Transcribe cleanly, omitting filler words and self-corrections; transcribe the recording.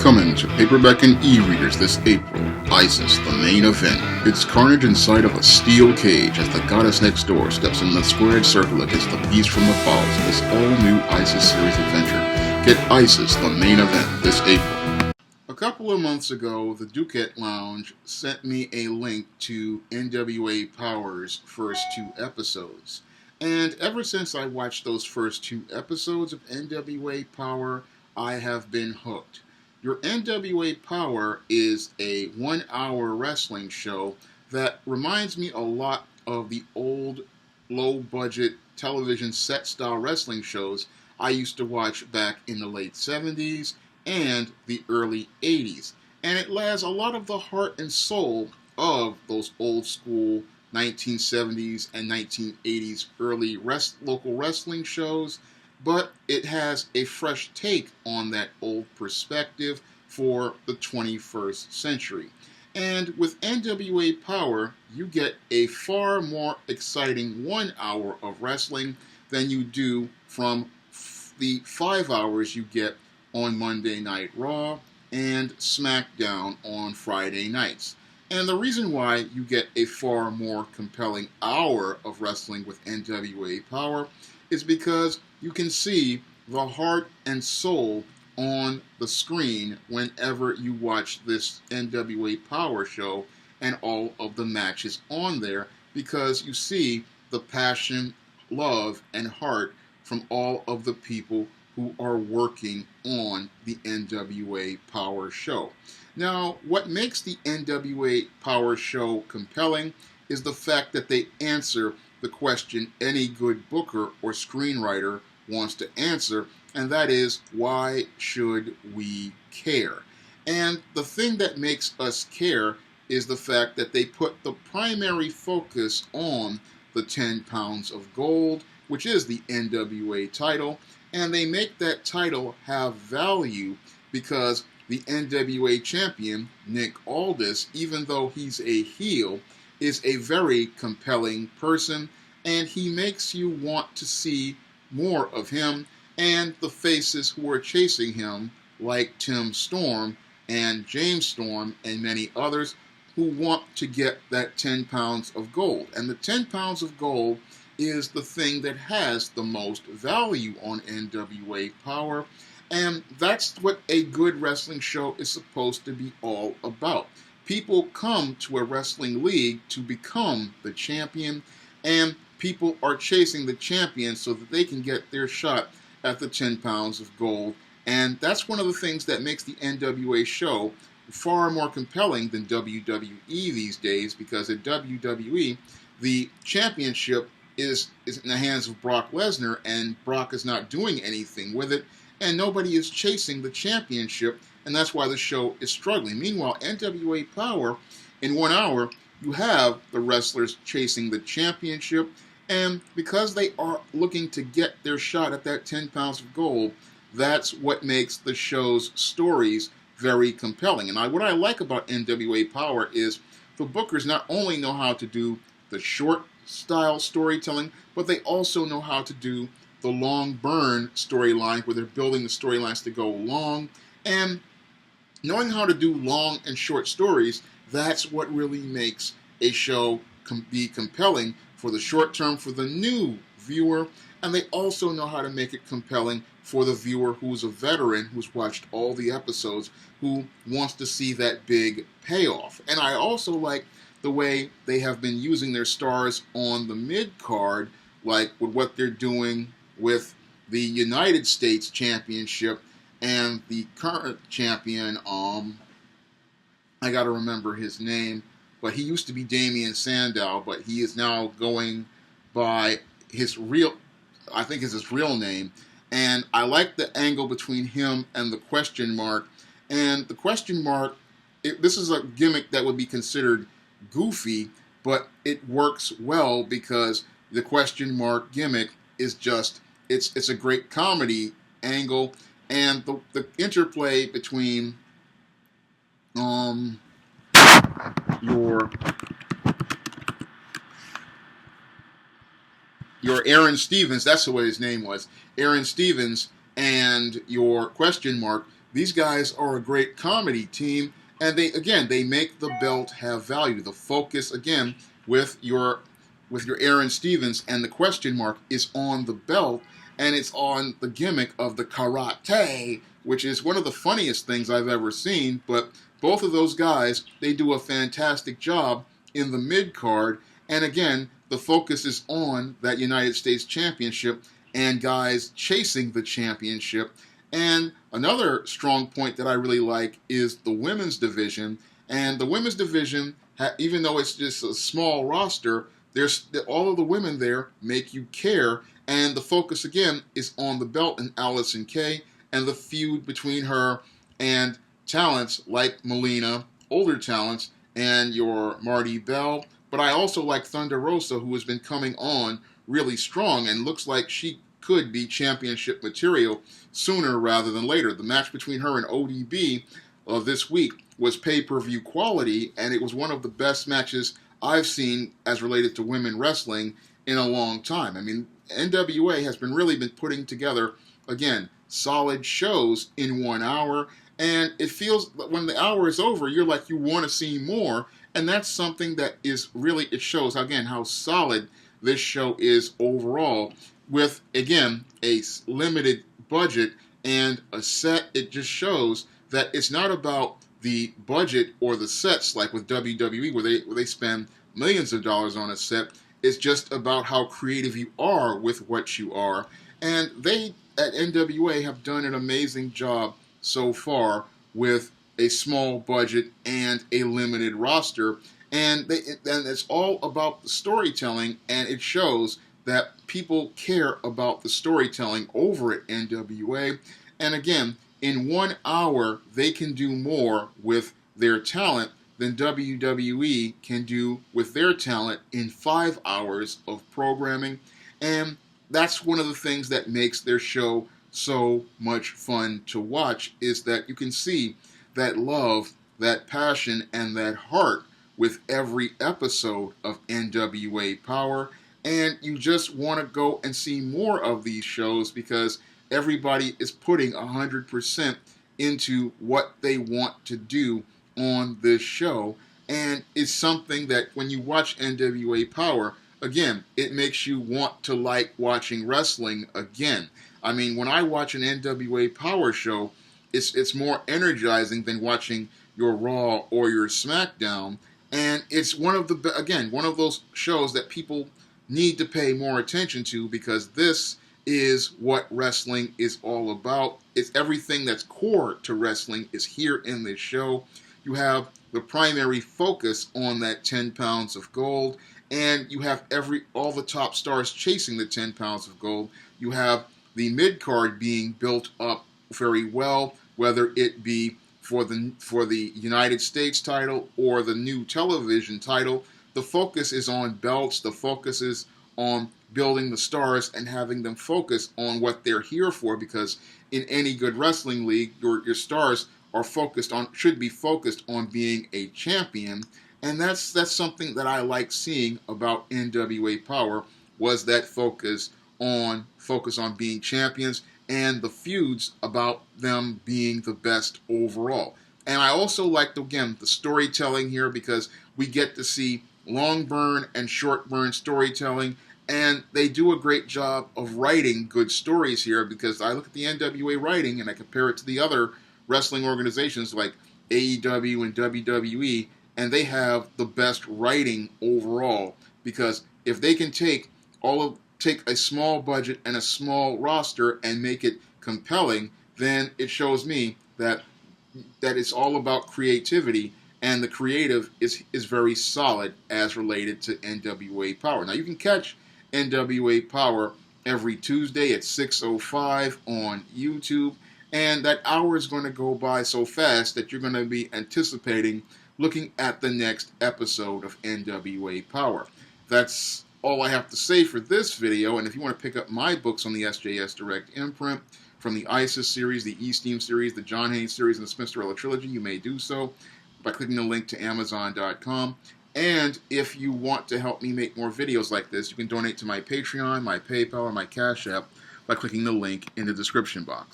Coming to paperback and e-readers this April, Isis, the main event. It's carnage inside of a steel cage as the goddess next door steps in the squared circle against the beast from the falls in this all-new Isis series adventure. Get Isis, the main event, this April. A couple of months ago, the Duquette Lounge sent me a link to NWA Powerrr's first two episodes. And ever since I watched those first two episodes of NWA Powerrr, I have been hooked. Your NWA Powerrr is a 1-hour wrestling show that reminds me a lot of the old, low-budget television set-style wrestling shows I used to watch back in the late 70s and the early 80s. And it has a lot of the heart and soul of those old-school 1970s and 1980s early local wrestling shows, but it has a fresh take on that old perspective for the 21st century. And with NWA Powerrr, you get a far more exciting 1 hour of wrestling than you do from the 5 hours you get on Monday Night Raw and SmackDown on Friday nights. And the reason why you get a far more compelling hour of wrestling with NWA Powerrr is because you can see the heart and soul on the screen whenever you watch this NWA Powerrr show and all of the matches on there, because you see the passion, love, and heart from all of the people who are working on the NWA Powerrr show. Now, what makes the NWA Powerrr show compelling is the fact that they answer the question any good booker or screenwriter wants to answer, and that is, why should we care? And the thing that makes us care is the fact that they put the primary focus on the 10 pounds of gold, which is the NWA title, and they make that title have value because the NWA champion, Nick Aldis, even though he's a heel, is a very compelling person, and he makes you want to see more of him and the faces who are chasing him, like Tim Storm and James Storm and many others who want to get that 10 pounds of gold. And the 10 pounds of gold is the thing that has the most value on NWA Powerrr, and that's what a good wrestling show is supposed to be all about. People come to a wrestling league to become the champion, and people are chasing the champion so that they can get their shot at the 10 pounds of gold. And that's one of the things that makes the NWA show far more compelling than WWE these days, because at WWE, the championship is in the hands of Brock Lesnar, and Brock is not doing anything with it, and nobody is chasing the championship, and that's why the show is struggling. Meanwhile, NWA Powerrr, in 1 hour, you have the wrestlers chasing the championship, and because they are looking to get their shot at that 10 pounds of gold, that's what makes the show's stories very compelling. And what I like about NWA Powerrr is the bookers not only know how to do the short style storytelling, but they also know how to do the long burn storyline, where they're building the storylines to go long. And knowing how to do long and short stories, that's what really makes a show be compelling for the short term for the new viewer, and they also know how to make it compelling for the viewer who's a veteran, who's watched all the episodes, who wants to see that big payoff. And I also like the way they have been using their stars on the mid-card, like with what they're doing with the United States Championship and the current champion, I gotta remember his name, but he used to be Damian Sandow, but he is now going by his real, I think is his real name. And I like the angle between him and the question mark. And the question mark, this is a gimmick that would be considered goofy, but it works well because the question mark gimmick is just, it's a great comedy angle, and the interplay between your Aaron Stevens, that's what his name was, Aaron Stevens, and your question mark these guys are a great comedy team, and they make the belt have value. The focus again with your Aaron Stevens, and the question mark is on the belt, and it's on the gimmick of the karate, which is one of the funniest things I've ever seen. But both of those guys, they do a fantastic job in the mid card, and again, the focus is on that United States Championship and guys chasing the championship. And another strong point that I really like is the women's division. And the women's division, even though it's just a small roster, there's all of the women there make you care. And the focus again is on the belt and Allison Kay and the feud between her and talents like Melina, older talents, and your Marty Bell. But I also like Thunder Rosa, who has been coming on really strong and looks like she could be championship material sooner rather than later. The match between her and ODB this week was pay-per-view quality, and it was one of the best matches I've seen as related to women wrestling in a long time. I mean, NWA has really been putting together, again, solid shows in 1 hour, and it feels when the hour is over, you're like you want to see more, and that's something that is really, it shows, again, how solid this show is overall with, again, a limited budget and a set. It just shows that it's not about the budget or the sets like with WWE where they spend millions of dollars on a set. It's just about how creative you are with what you are. And they at NWA have done an amazing job so far with a small budget and a limited roster. And it's all about the storytelling, and it shows that people care about the storytelling over at NWA. And again, in 1 hour, they can do more with their talent than WWE can do with their talent in 5 hours of programming. And that's one of the things that makes their show so much fun to watch, is that you can see that love, that passion, and that heart with every episode of NWA Powerrr. And you just want to go and see more of these shows because everybody is putting 100% into what they want to do on this show. And it's something that when you watch NWA Powerrr, again, it makes you want to like watching wrestling again. I mean, when I watch an NWA Powerrr show, it's more energizing than watching your Raw or your SmackDown. And it's one of those shows that people need to pay more attention to, because this is what wrestling is all about. It's everything that's core to wrestling is here in this show. You have the primary focus on that 10 pounds of gold, and you have all the top stars chasing the 10 pounds of gold. You have the mid-card being built up very well, whether it be for the United States title or the new television title. The focus is on belts. The focus is on building the stars and having them focus on what they're here for, because in any good wrestling league, your stars should be focused on being a champion. And that's something that I like seeing about NWA Powerrr, was that focus on being champions and the feuds about them being the best overall. And I also liked, again, the storytelling here, because we get to see long burn and short burn storytelling, and they do a great job of writing good stories here, because I look at the NWA writing and I compare it to the other wrestling organizations like AEW and WWE, and they have the best writing overall, because if they can take a small budget and a small roster and make it compelling, then it shows me that it's all about creativity, and the creative is very solid as related to NWA Powerrr. Now you can catch NWA Powerrr every Tuesday at 6:05 on YouTube, and that hour is going to go by so fast that you're going to be anticipating looking at the next episode of NWA Powerrr. That's all I have to say for this video, and if you want to pick up my books on the SJS Direct imprint, from the ISIS series, the E-Steam series, the John Haynes series, and the Smith Storella trilogy, you may do so by clicking the link to Amazon.com. And if you want to help me make more videos like this, you can donate to my Patreon, my PayPal, or my Cash App by clicking the link in the description box.